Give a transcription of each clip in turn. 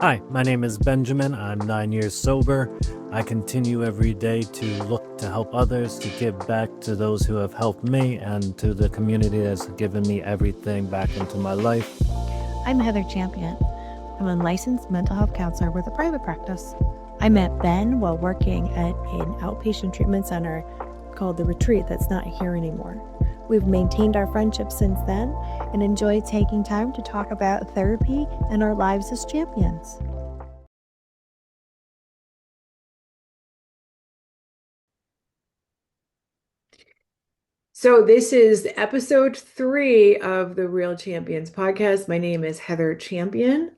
Hi, my name is Benjamin. I'm 9 years sober. I continue every day to look to help others, to give back to those who have helped me, and to the community that's given me everything back into my life. I'm Heather Champion. I'm a licensed mental health counselor with a private practice. I met Ben while working at an outpatient treatment center called The Retreat that's not here anymore. We've maintained our friendship since then and enjoy taking time to talk about therapy and our lives as champions. So this is episode 3 of the Real Champions podcast. My name is Heather Champion.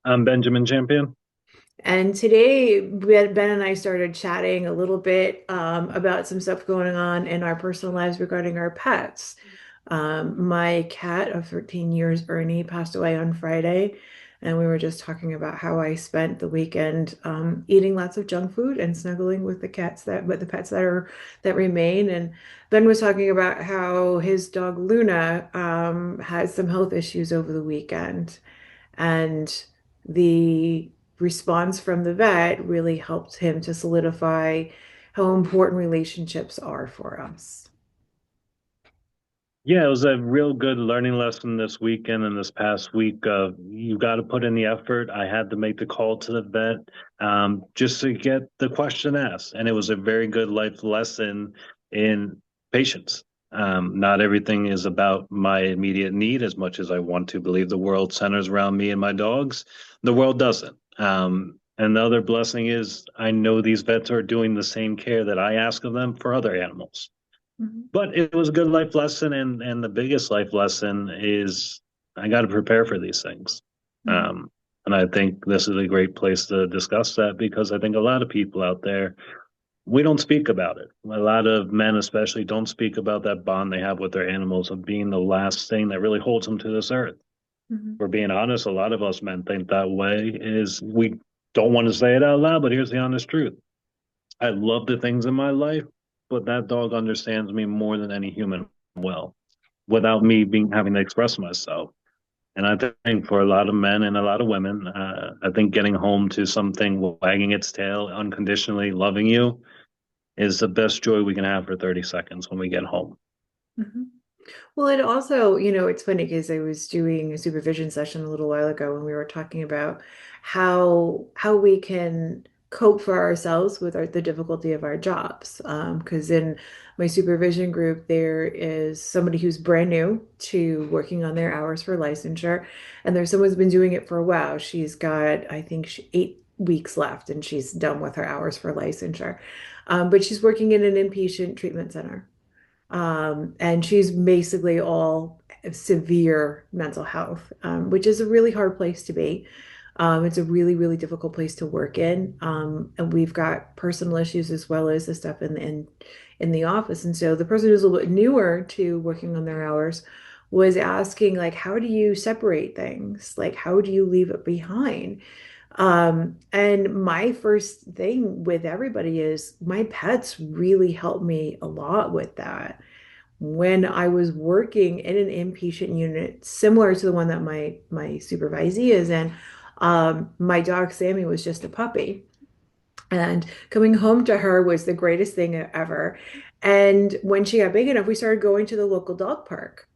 I'm Benjamin Champion. And today, Ben and I started chatting a little bit about some stuff going on in our personal lives regarding our pets. My cat of 13 years, Ernie, passed away on Friday, and we were just talking about how I spent the weekend eating lots of junk food and snuggling with the pets that remain. And Ben was talking about how his dog Luna had some health issues over the weekend, and the response from the vet really helped him to solidify how important relationships are for us. Yeah, it was a real good learning lesson this weekend and this past week. You got to put in the effort. I had to make the call to the vet just to get the question asked. And it was a very good life lesson in patience. Not everything is about my immediate need as much as I want to believe the world centers around me and my dogs. The world doesn't. And the other blessing is I know these vets are doing the same care that I ask of them for other animals. Mhm. But it was a good life lesson, and the biggest life lesson is I got to prepare for these things. Mhm. And I think this is a great place to discuss that because I think a lot of people out there, we don't speak about it. A lot of men, especially, don't speak about that bond they have with their animals of being the last thing that really holds them to this earth. Mhm. For being honest, a lot of us men think that way is we don't want to say it out loud, but here's the honest truth. I love the things in my life, but that dog understands me more than any human will, without me being having to express myself. And I think for a lot of men and a lot of women, I think getting home to something wagging its tail, unconditionally loving you, is the best joy we can have for 30 seconds when we get home. Mhm. Well, it also, it's funny because I was doing a supervision session a little while ago when we were talking about how we can cope for ourselves with the difficulty of our jobs. Because in my supervision group, there is somebody who's brand new to working on their hours for licensure, and there's someone who's been doing it for a while. She's got, I think, 8 weeks left, and she's done with her hours for licensure. But she's working in an inpatient treatment center. And she's basically all severe mental health, which is a really hard place to be. It's a really, really difficult place to work in. And we've got personal issues as well as the stuff in the office. And so the person who's a little bit newer to working on their hours was asking, like, how do you separate things? Like, how do you leave it behind? And my first thing with everybody is my pets really helped me a lot with that. When I was working in an inpatient unit similar to the one that my supervisee is in, my dog Sammy was just a puppy. And coming home to her was the greatest thing ever. And when she got big enough, we started going to the local dog park.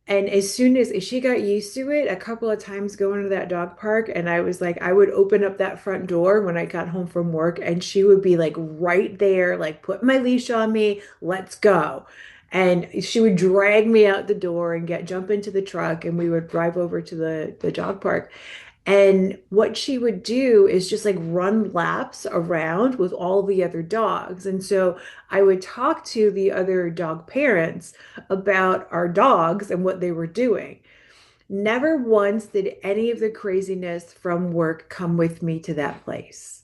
And as soon as she got used to it, a couple of times going to that dog park, and I was like, I would open up that front door when I got home from work, and she would be like right there, like, put my leash on me, let's go. And she would drag me out the door and jump into the truck, and we would drive over to the dog park. And what she would do is just like run laps around with all the other dogs. And so I would talk to the other dog parents about our dogs and what they were doing. Never once did any of the craziness from work come with me to that place.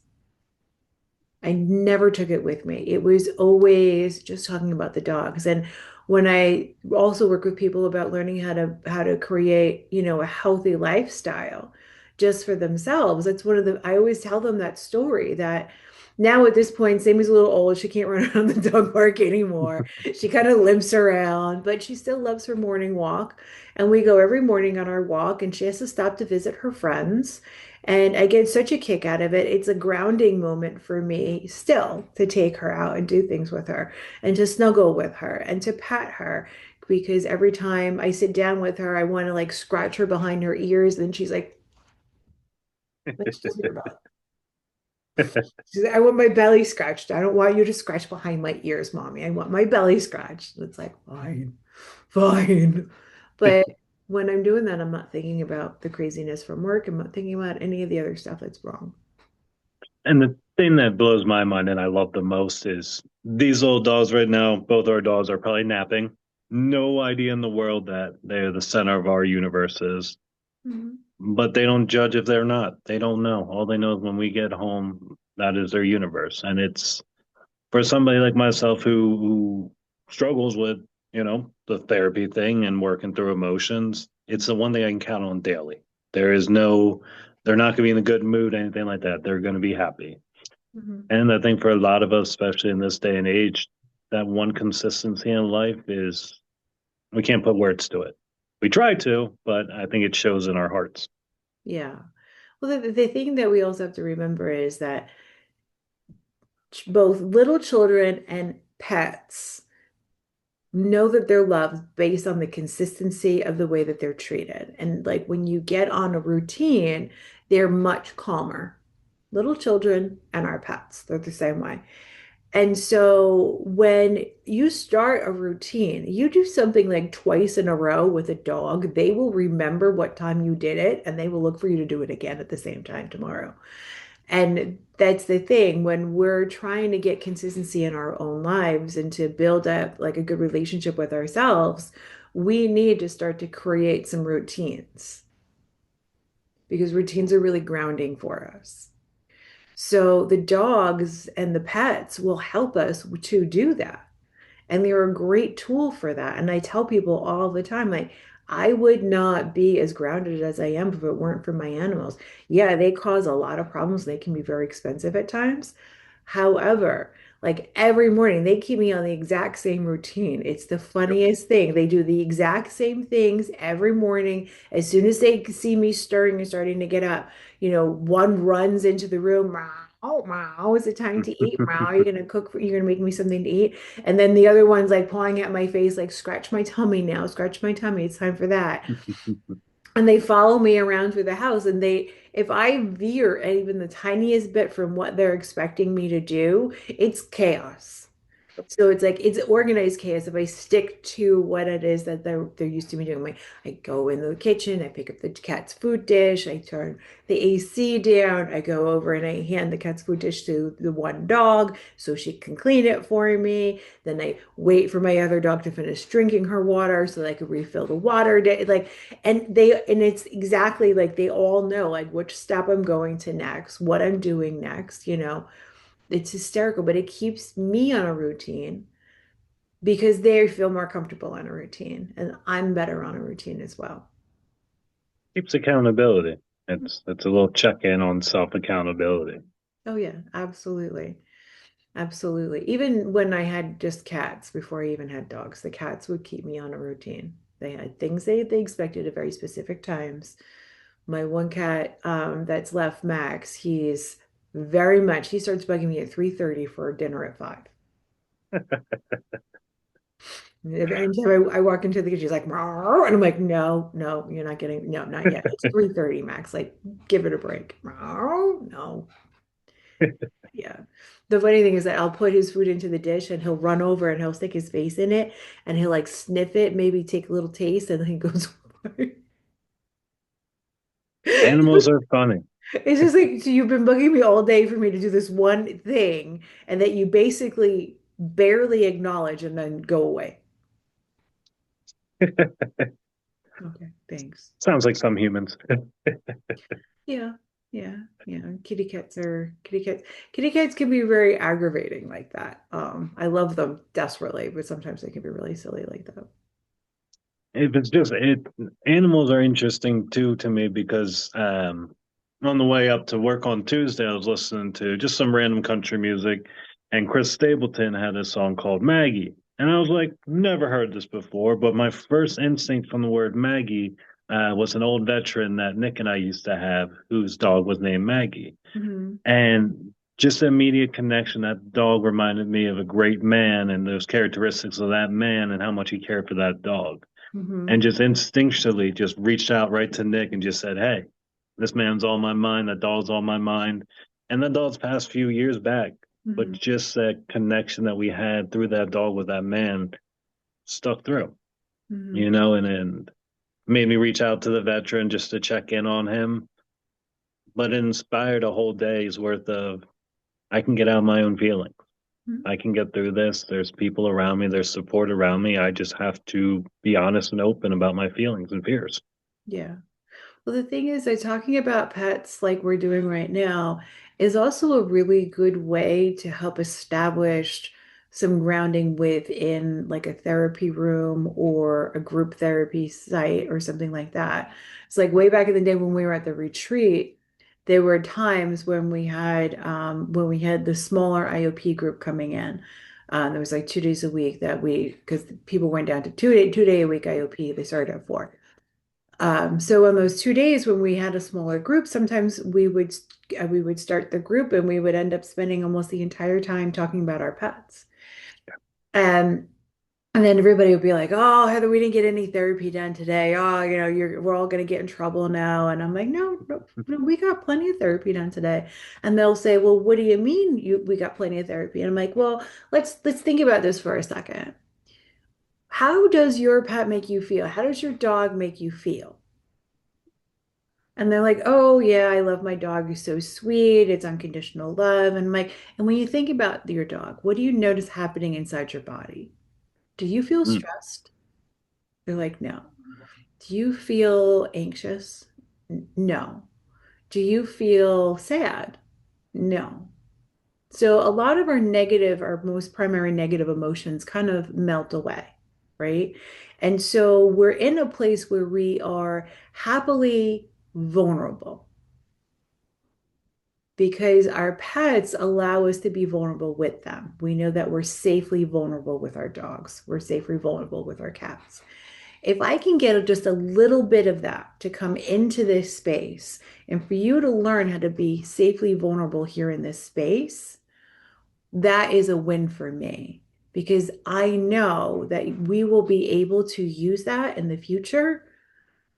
I never took it with me. It was always just talking about the dogs. And when I also work with people about learning how to create, a healthy lifestyle just for themselves, it's one of the I always tell them that story that, Now at this point, Sammy's a little old. She can't run around the dog park anymore. She kind of limps around, but she still loves her morning walk. And we go every morning on our walk, and she has to stop to visit her friends. And I get such a kick out of it. It's a grounding moment for me still to take her out and do things with her and to snuggle with her and to pat her. Because every time I sit down with her, I want to like scratch her behind her ears. And she's like she doesn't hear about She's like, I want my belly scratched. I don't want you to scratch behind my ears, mommy. I want my belly scratched. And it's like, fine, fine. But when I'm doing that, I'm not thinking about the craziness from work. I'm not thinking about any of the other stuff that's wrong. And the thing that blows my mind and I love the most is these little dogs right now, both our dogs are probably napping. No idea in the world that they're the center of our universes, Mhm. but they don't judge if they're not. They don't know. All they know is when we get home, that is their universe. And it's for somebody like myself who struggles with, the therapy thing and working through emotions, it's the one thing I can count on daily. There is no, they're not going to be in a good mood, anything like that. They're going to be happy. Mhm. And I think for a lot of us, especially in this day and age, that one consistency in life is we can't put words to it. We try to, but I think it shows in our hearts. Yeah. Well, the thing that we also have to remember is that both little children and pets know that they're loved based on the consistency of the way that they're treated. And like when you get on a routine, they're much calmer. Little children and our pets, they're the same way. And so when you start a routine, you do something like twice in a row with a dog, they will remember what time you did it and they will look for you to do it again at the same time tomorrow. And that's the thing when we're trying to get consistency in our own lives and to build up like a good relationship with ourselves, we need to start to create some routines because routines are really grounding for us. So the dogs and the pets will help us to do that. And they're a great tool for that. And I tell people all the time, like, I would not be as grounded as I am if it weren't for my animals. Yeah, they cause a lot of problems. They can be very expensive at times. However, like every morning, they keep me on the exact same routine. It's the Yep. funniest thing. They do the exact same things every morning. As soon as they see me stirring and starting to get up, one runs into the room. Meow, meow, is it time to eat? Meow, are you gonna cook you're gonna make me something to eat? And then the other one's like pawing at my face, like, scratch my tummy now, scratch my tummy. It's time for that. And they follow me around through the house. And if I veer even the tiniest bit from what they're expecting me to do, it's chaos. So it's like it's organized chaos if I stick to what it is that they're used to me doing. Like I go in the kitchen, I pick up the cat's food dish, I turn the AC down, I go over and I hand the cat's food dish to the one dog so she can clean it for me. Then I wait for my other dog to finish drinking her water so that I could refill the water. Like, and it's exactly like they all know like which step I'm going to next, what I'm doing next. It's hysterical, but it keeps me on a routine because they feel more comfortable on a routine and I'm better on a routine as well. Keeps accountability. It's a little check in on self accountability. Oh yeah, absolutely. Absolutely. Even when I had just cats before I even had dogs, the cats would keep me on a routine. They had things they expected at very specific times. My one cat that's left, Max, he starts bugging me at 3:30 for dinner at 5. Anytime I walk into the kitchen, she's like, "Meow," and I'm like, no, no, you're not getting, no, not yet. It's 3:30 max. Like, give it a break. Meow, no. Yeah. The funny thing is that I'll put his food into the dish and he'll run over and he'll stick his face in it and he'll like sniff it, maybe take a little taste, and then he goes away. Animals are funny. It's just like, so you've been bugging me all day for me to do this one thing and that you basically barely acknowledge and then go away. Okay, thanks. Sounds like some humans. Yeah, yeah, yeah. Kitty cats can be very aggravating like that. I love them desperately, but sometimes they can be really silly like that. If it's just it, animals are interesting too to me because on the way up to work on Tuesday, I was listening to just some random country music, and Chris Stapleton had a song called Maggie. And I was like, never heard this before, but my first instinct from the word Maggie was an old veteran that Nick and I used to have, whose dog was named Maggie. Hmm. And just the immediate connection, that dog reminded me of a great man and those characteristics of that man and how much he cared for that dog. And Hmm. just instinctually just reached out right to Nick and just said, hey, this man's on my mind, that dog's on my mind. And that dog's passed a few years back. But Hmm. just that connection that we had through that dog with that man stuck through, Hmm. and made me reach out to the veteran just to check in on him. But it inspired a whole day's worth of I can get out my own feelings. I can get through this. There's people around me, there's support around me. I just have to be honest and open about my feelings and fears. Yeah. Well, the thing is that talking about pets like we're doing right now is also a really good way to help establish some grounding within like a therapy room or a group therapy site or something like that. It's like way back in the day when we were at the retreat, there were times when we had the smaller IOP group coming in. There was like 2 days a week that because people went down to 2 day a week IOP, they started at 4. So on those 2 days when we had a smaller group, sometimes we would start the group and we would end up spending almost the entire time talking about our pets. And and then everybody would be like, "Oh, Heather, we didn't get any therapy done today. Oh, we're all gonna get in trouble now." And I'm like, "No, no, no, we got plenty of therapy done today." And they'll say, "Well, what do you mean we got plenty of therapy?" And I'm like, "Well, let's think about this for a second. How does your pet make you feel? How does your dog make you feel?" And they're like, "Oh, yeah, I love my dog. He's so sweet. It's unconditional love." And I'm like, and when you think about your dog, what do you notice happening inside your body? Do you feel Mm. stressed? They're like, "No." Do you feel anxious? No. Do you feel sad? No. So a lot of our most primary negative emotions kind of melt away, right? And so we're in a place where we are happily vulnerable because our pets allow us to be vulnerable with them. We know that we're safely vulnerable with our dogs. We're safely vulnerable with our cats. If I can get just a little bit of that to come into this space and for you to learn how to be safely vulnerable here in this space, that is a win for me because I know that we will be able to use that in the future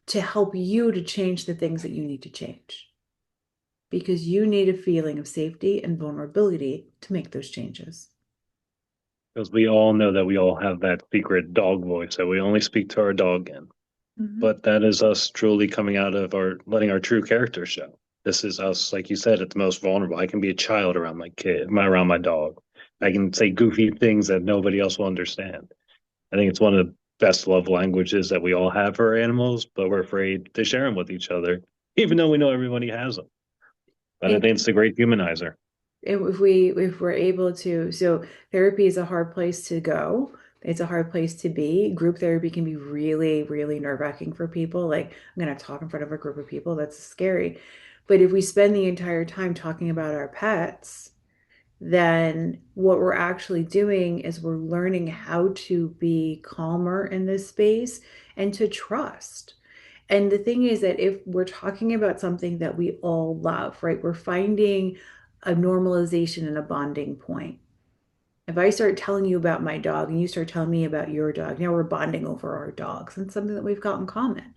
to help you to change the things that you need to change because you need a feeling of safety and vulnerability to make those changes. Because we all know that we all have that secret dog voice that we only speak to our dog in. Mhm. But that is us truly coming out of letting our true character show. This is us, like you said, at the most vulnerable. I can be a child around around my dog. I can say goofy things that nobody else will understand. I think it's one of the best love languages that we all have for our animals, but we're afraid to share them with each other, even though we know everybody has them. But I And think it's the great humanizer. if we're able to, so therapy is a hard place to go. It's a hard place to be. Group therapy can be really, really nerve-wracking for people. Like, I'm going to talk in front of a group of people. That's scary. But if we spend the entire time talking about our pets, then what we're actually doing is we're learning how to be calmer in this space and to trust. And the thing is that if we're talking about something that we all love, right, we're finding a normalization and a bonding point. If I start telling you about my dog and you start telling me about your dog, now we're bonding over our dogs and something that we've got in common.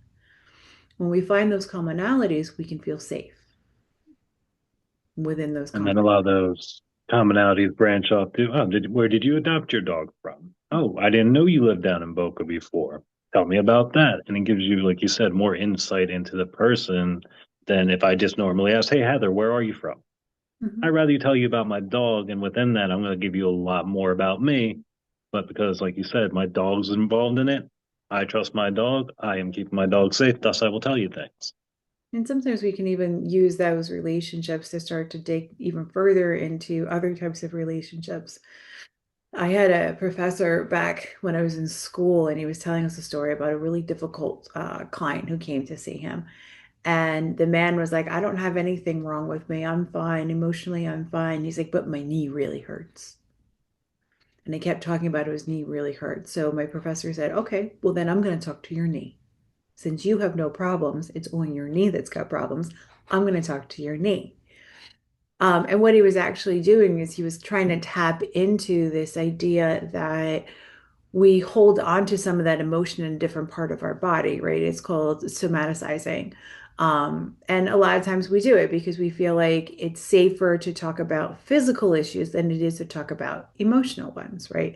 When we find those commonalities, we can feel safe within those And then common. a lot of those commonalities branch off to, oh, where did you adopt your dog from? Oh, I didn't know you lived down in Boca before. Tell me about that. And it gives you, like you said, more insight into the person than if I just normally ask, hey, Heather, where are you from? I'd Mhm. rather you tell you about my dog. And within that, I'm going to give you a lot more about me. But because, like you said, my dog's involved in it, I trust my dog. I am keeping my dog safe. Thus, I will tell you things. And sometimes we can even use those relationships to start to dig even further into other types of relationships. I had a professor back when I was in school, and he was telling us a story about a really difficult client who came to see him. And the man was like, I don't have anything wrong with me. I'm fine. Emotionally, I'm fine. He's like, but my knee really hurts. And he kept talking about his knee really hurt. So my professor said, okay, well, then I'm going to talk to your knee. Since you have no problems, it's only your knee that's got problems. I'm going to talk to your knee. And what he was actually doing is he was trying to tap into this idea that we hold on to some of that emotion in a different part of our body, right? It's called somaticizing. And a lot of times we do it because we feel like it's safer to talk about physical issues than it is to talk about emotional ones, right?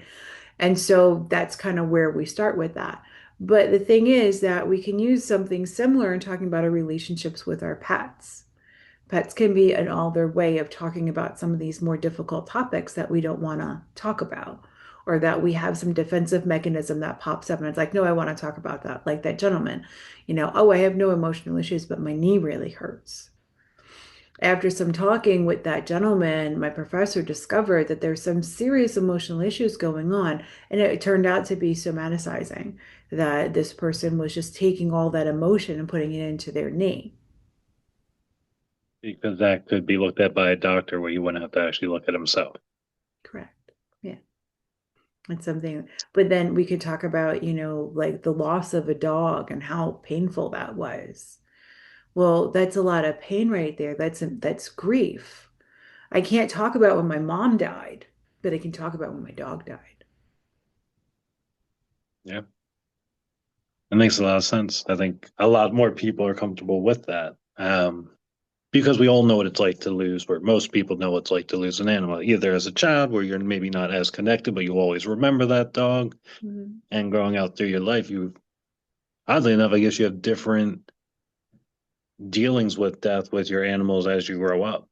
And so that's kind of where we start with that. But the thing is that we can use something similar in talking about our relationships with our pets. Pets can be an other way of talking about some of these more difficult topics that we don't want to talk about, or that we have some defensive mechanism that pops up and it's like, no, I want to talk about that. Like that gentleman, oh, I have no emotional issues, but my knee really hurts. After some talking with that gentleman, my professor discovered that there's some serious emotional issues going on. And it turned out to be somaticizing, that this person was just taking all that emotion and putting it into their knee. Because that could be looked at by a doctor where you wouldn't have to actually look at himself. Correct. Yeah. It's something, but then we could talk about, like the loss of a dog and how painful that was. Well, that's a lot of pain right there. That's grief. I can't talk about when my mom died, but I can talk about when my dog died. Yeah, it makes a lot of sense. I think a lot more people are comfortable with that. Because we all know what it's like to lose, where most people know what it's like to lose an animal, either as a child where you're maybe not as connected, but you always remember that dog. Mhm. And growing out through your life, oddly enough, I guess you have different dealings with death with your animals as you grow up.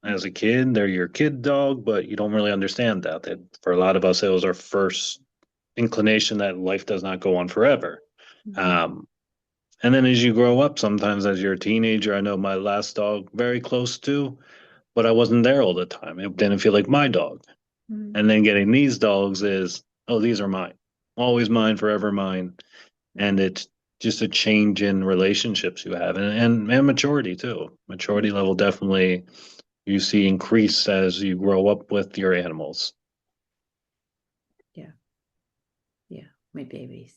As a kid, they're your kid dog, but you don't really understand that. For a lot of us, it was our first inclination that life does not go on forever. Mhm. Um, and then as you grow up, sometimes as you're a teenager, I know my last dog very close to, but I wasn't there all the time. It didn't feel like my dog. Mhm. And then getting these dogs is, oh, these are mine, always mine, forever mine. Right. And it's just a change in relationships you have, and maturity too. Maturity level definitely you see increase as you grow up with your animals. Yeah. Yeah. My babies.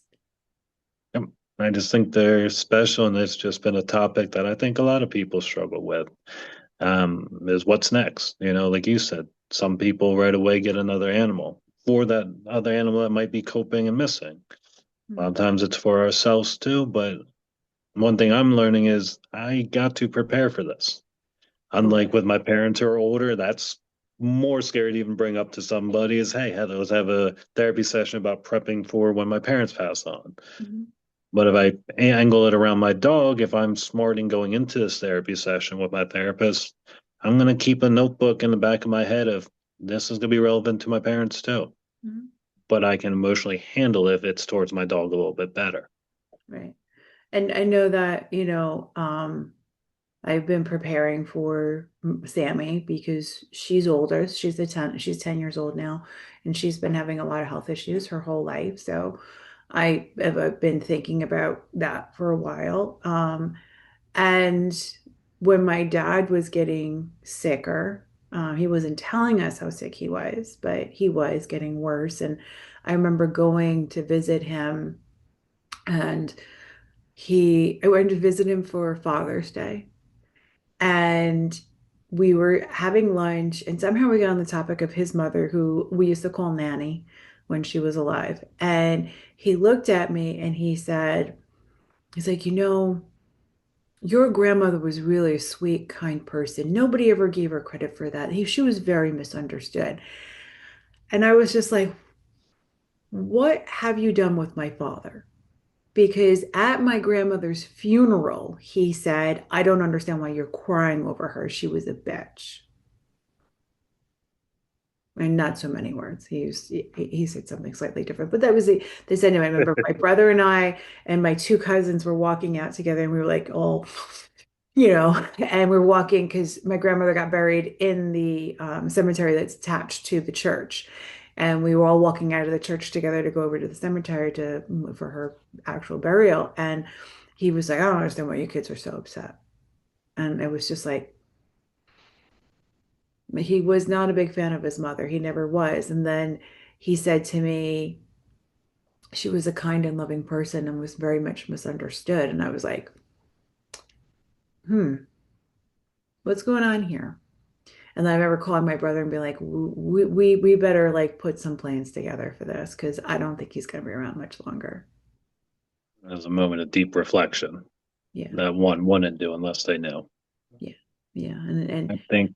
Yep. I just think they're special, and it's just been a topic that I think a lot of people struggle with. Is what's next? Like you said, some people right away get another animal for that other animal that might be coping and missing. A lot of Mhm. times it's for ourselves too, but one thing I'm learning is I got to prepare for this. Oh, Unlike with my parents who are older, that's more scary to even bring up to somebody is, hey, Heather, let's have a therapy session about prepping for when my parents pass on. mhm. But if I angle it around my dog, if I'm smart in going into this therapy session with my therapist, I'm going to keep a notebook in the back of my head of this is going to be relevant to my parents too. Mhm. But I can emotionally handle if it's towards my dog a little bit better. Right. And I know that, I've been preparing for Sammy because she's older. She's 10 years old now, and she's been having a lot of health issues her whole life. So I have been thinking about that for a while. And when my dad was getting sicker, he wasn't telling us how sick he was, but he was getting worse. And I remember going to visit him, and I went to visit him for Father's Day, and we were having lunch, and somehow we got on the topic of his mother, who we used to call Nanny when she was alive. And he looked at me and he's like, your grandmother was really a sweet, kind person. Nobody ever gave her credit for that. She was very misunderstood. And I was just like, what have you done with my father? Because at my grandmother's funeral, he said, I don't understand why you're crying over her. She was a bitch. And not so many words. He said something slightly different, but that was the sentiment. I remember my brother and I and my two cousins were walking out together, and we were like, oh, and we're walking because my grandmother got buried in the cemetery that's attached to the church. And we were all walking out of the church together to go over to the cemetery for her actual burial. And he was like, I don't understand why you kids are so upset. And it was just like, he was not a big fan of his mother. He never was. And then he said to me, she was a kind and loving person and was very much misunderstood. And I was like, what's going on here? And then I remember calling my brother and be like, we better like put some plans together for this because I don't think he's going to be around much longer. There's a moment of deep reflection Yeah, that one wouldn't do unless they knew. yeah, yeah, and I think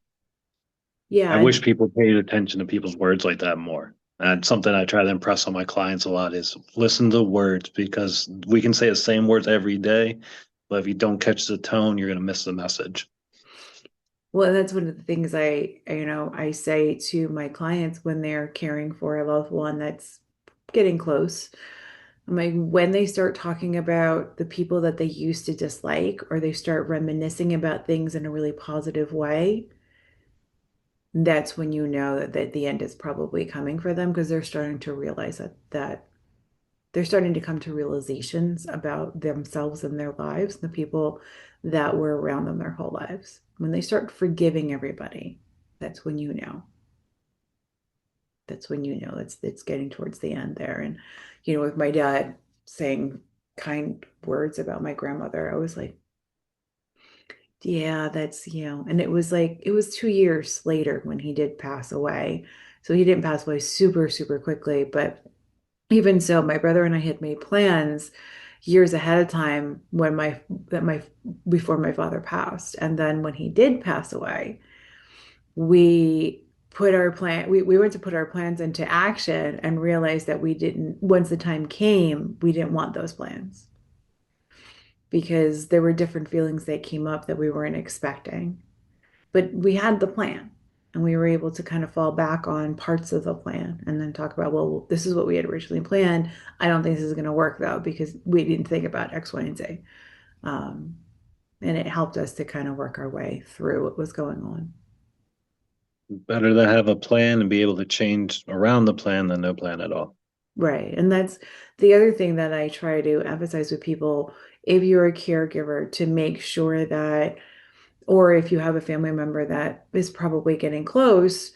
I yeah, wish people paid attention to people's words like that more. And something I try to impress on my clients a lot is listen to words because we can say the same words every day, but if you don't catch the tone, you're going to miss the message. well, that's one of the things I say to my clients when they're caring for a loved one that's getting close. I'm like, when they start talking about the people that they used to dislike, or they start reminiscing about things in a really positive way, that's when you know that the end is probably coming for them because they're starting to realize that they're starting to come to realizations about themselves and their lives, and the people that were around them their whole lives. When they start forgiving everybody, that's when you know. That's when you know it's getting towards the end there. And with my dad saying kind words about my grandmother, I was like, yeah, and it was like it was 2 years later when he did pass away. So he didn't pass away super, super quickly, but even so, my brother and I had made plans years ahead of time when my that my before my father passed. And then when he did pass away, we we went to put our plans into action and realized that we didn't, once the time came, we didn't want those plans because there were different feelings that came up that we weren't expecting. But we had the plan and we were able to kind of fall back on parts of the plan and then talk about, well, this is what we had originally planned. I don't think this is going to work though, because we didn't think about X, Y, and Z. Um, and it helped us to kind of work our way through what was going on. Better to have a plan and be able to change around the plan than no plan at all. Right. And that's the other thing that I try to emphasize with people. If you're a caregiver, to make sure that, or if you have a family member that is probably getting close,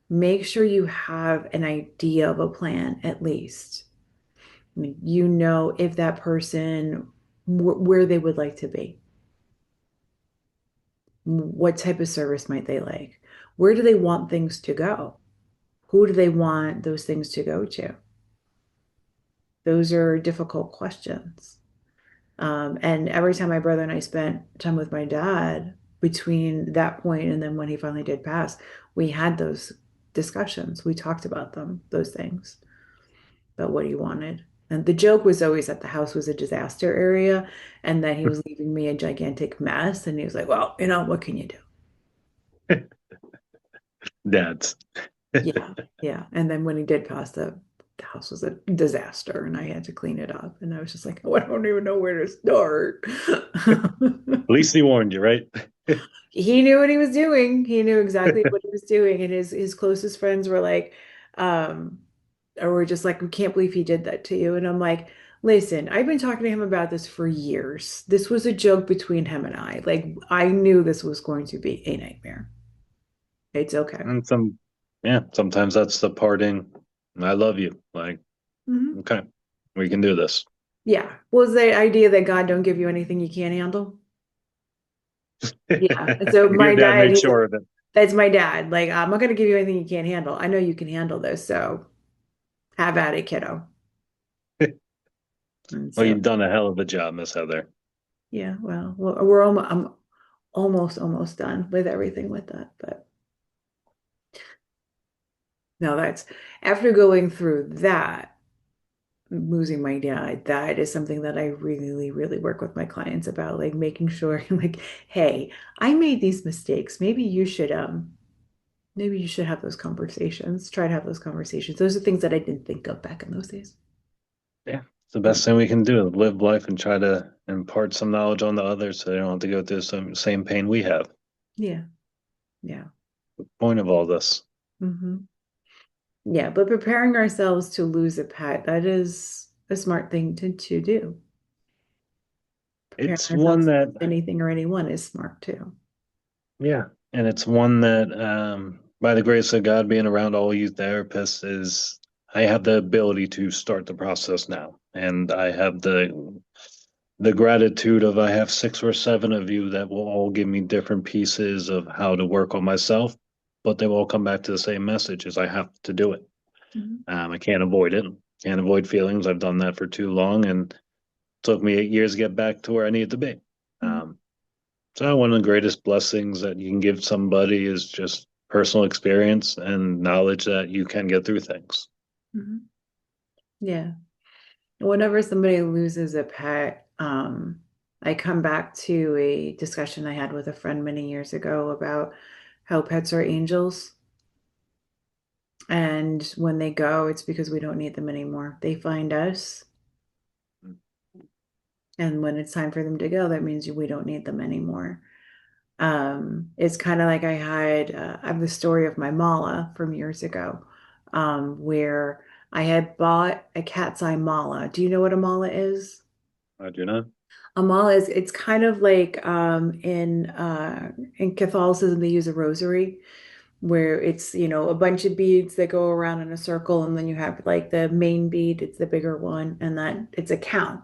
make sure you have an idea of a plan at least. I mean, if that person, where they would like to be, what type of service might they like, where do they want things to go, who do they want those things to go to? Those are difficult questions. And every time my brother and I spent time with my dad between that point and then when he finally did pass, we had those discussions. We talked about those things, about what he wanted. And the joke was always that the house was a disaster area and that he was leaving me a gigantic mess. And he was like, well, what can you do? Dads. Yeah, yeah. And then when he did pass, the house was a disaster and I had to clean it up. And I was just like, oh, I don't even know where to start. At least he warned you, right? He knew what he was doing. He knew exactly what he was doing. And his closest friends were like, um, or were just like, we can't believe he did that to you. And I'm like, listen, I've been talking to him about this for years. This was a joke between him and I. Like, I knew this was going to be a nightmare. It's okay. And yeah, sometimes that's the parting. I love you. Like, Mhm. okay, we can do this. Yeah. Was the idea that God don't give you anything you can't handle? Yeah. And so Your my dad dad, made sure of it. that's my dad. Like, I'm not going to give you anything you can't handle. I know you can handle this. So have at it, kiddo. And Well, so, you've done a hell of a job, Miss Heather. yeah, well, we're almost, I'm almost done with everything with that. But no, that's after going through that, losing my dad, that is something that I really, really work with my clients about, like making sure, like, hey, I made these mistakes. Maybe you should have those conversations. Try to have those conversations. Those are things that I didn't think of back in those days. Yeah, it's the best thing we can do. Live life and try to impart some knowledge on the others so they don't have to go through some same pain we have. Yeah, yeah. Point of all this. Hmm. Yeah, but preparing ourselves to lose a pet, that is a smart thing to do. Comparing It's one ourselves to that, anything or anyone is smart too. yeah, and it's one that, by the grace of God, being around all you therapists is, I have the ability to start the process now, and I have the gratitude of I have 6 or 7 of you that will all give me different pieces of how to work on myself, but they will all come back to the same message: is I have to do it. Mhm. I can't avoid it. Can't avoid feelings. I've done that for too long, and it took me 8 years to get back to where I needed to be. Mhm. Um, so one of the greatest blessings that you can give somebody is just personal experience and knowledge that you can get through things. Mhm. Yeah. Whenever somebody loses a pet, I come back to a discussion I had with a friend many years ago about how pets are angels. And when they go, it's because we don't need them anymore. They find us. And when it's time for them to go, that means we don't need them anymore. It's kind of like I have the story of my mala from years ago, where I had bought a cat's eye mala. Do you know what a mala is? I do not. A mala is it's kind of like in Catholicism they use a rosary where it's, a bunch of beads that go around in a circle, and then you have like the main bead, it's the bigger one, and then it's a count.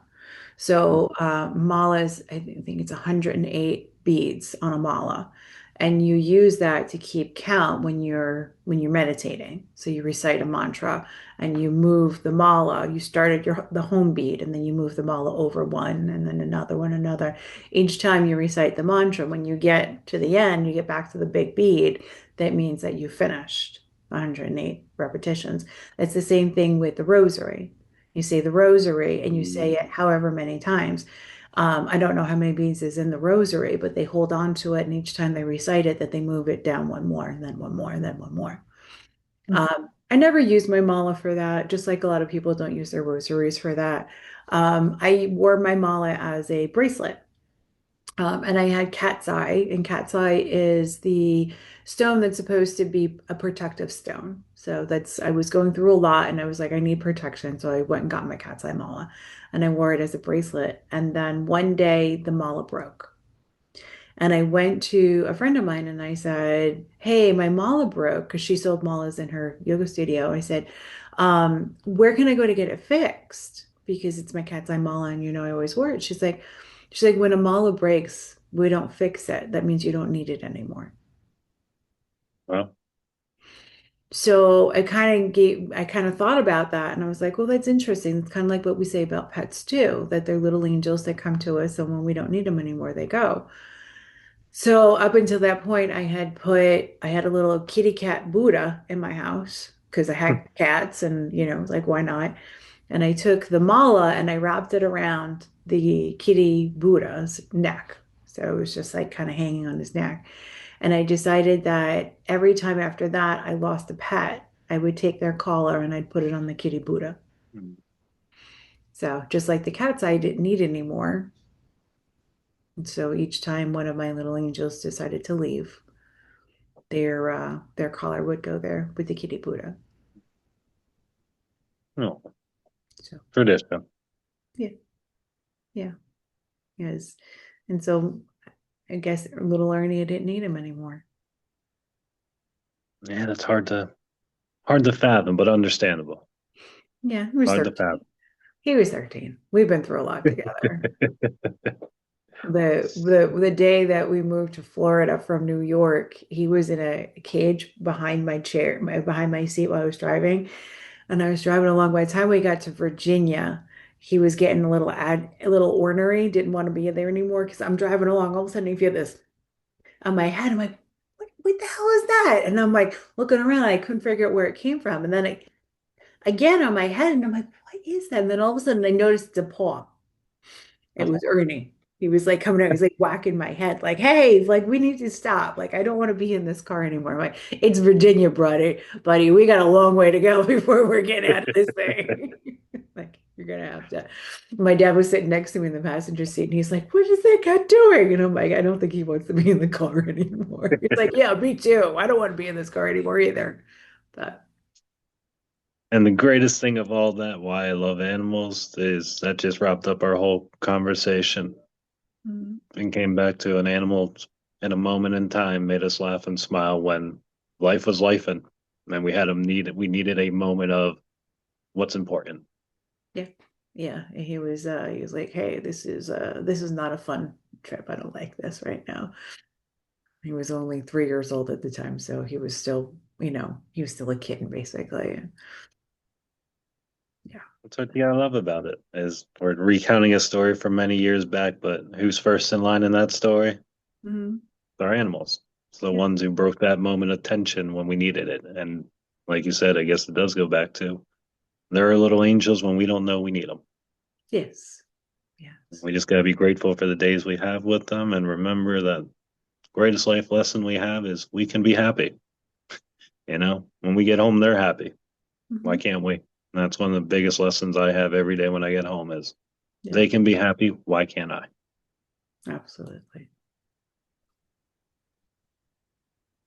So malas, I think it's 108 beads on a mala, and you use that to keep count when you're meditating. So you recite a mantra and you move the mala. You start at the home bead, and then you move the mala over one, and then another one, another. Each time you recite the mantra, when you get to the end, you get back to the big bead. That means that you finished 108 repetitions. It's the same thing with the rosary. You say the rosary and you say it however many times. I don't know how many beads is in the rosary, but they hold on to it, and each time they recite it, that they move it down one more, and then one more, and then one more. I never used my mala for that, just like a lot of people don't use their rosaries for that. I wore my mala as a bracelet. And I had cat's eye, and cat's eye is the stone that's supposed to be a protective stone. So I was going through a lot, and I was like, I need protection. So I went and got my cat's eye mala, and I wore it as a bracelet. And then one day the mala broke. And I went to a friend of mine and I said, hey, my mala broke, because she sold malas in her yoga studio. I said, where can I go to get it fixed? Because it's my cat's eye mala, and I always wear it. She's like, when a mala breaks, we don't fix it. That means you don't need it anymore. Well, So I kind of thought about that, and I was like, well, that's interesting. It's kind of like what we say about pets too, that they're little angels that come to us, and when we don't need them anymore, they go. So up until that point, I had a little kitty cat Buddha in my house because I had cats, and like, why not? And I took the mala and I wrapped it around the kitty Buddha's neck. So it was just like kind of hanging on his neck. And I decided that every time after that I lost a pet, I would take their collar and I'd put it on the kitty Buddha. So just like the cats I didn't need anymore. And so each time one of my little angels decided to leave, their collar would go there with the kitty Buddha. no, So tradition. yeah, yeah, yes. And so I guess little Ernie didn't need him anymore. Yeah, that's hard to fathom, but understandable. Yeah, he was Hard to 13. He was 13. We've been through a lot together. The day that we moved to Florida from New York, he was in a cage behind my chair, behind my seat while I was driving. And I was driving along. By the time we got to Virginia, he was getting a little ornery, didn't want to be there anymore, because I'm driving along. All of a sudden, I feel this on my head. I'm like, what the hell is that? And I'm like looking around. I couldn't figure out where it came from. And then again on my head, and I'm like, what is that? And then all of a sudden, I noticed it's a paw. It was Ernie. He was like coming out, he was like whacking my head, like, hey, like, we need to stop. Like, I don't want to be in this car anymore. I'm like, it's Virginia, buddy. We got a long way to go before we're getting out of this thing. Like, you're gonna have to. My dad was sitting next to me in the passenger seat, and he's like, what is that cat doing? And I'm like, I don't think he wants to be in the car anymore. He's like, yeah, me too. I don't want to be in this car anymore either. But And the greatest thing of all that, why I love animals, is that just wrapped up our whole conversation. and came back to an animal in a moment in time made us laugh and smile when life was lifing, and we needed a moment of what's important. Yeah. Yeah. And he was like, hey, this is not a fun trip. I don't like this right now. He was only 3 years old at the time, so he was still, he was still a kitten basically. Yeah. That's what you gotta love about it is we're recounting a story from many years back, but who's first in line in that story? Hmm. Our animals. It's the Yeah. ones who broke that moment of tension when we needed it. And like you said, I guess it does go back to there are little angels when we don't know we need them. Yes. Yes. We just gotta be grateful for the days we have with them and remember that greatest life lesson we have is we can be happy. When we get home, they're happy. Why Hmm. can't we? And that's one of the biggest lessons I have every day when I get home is Yeah. they can be happy. Why can't I? Absolutely.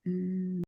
Mm.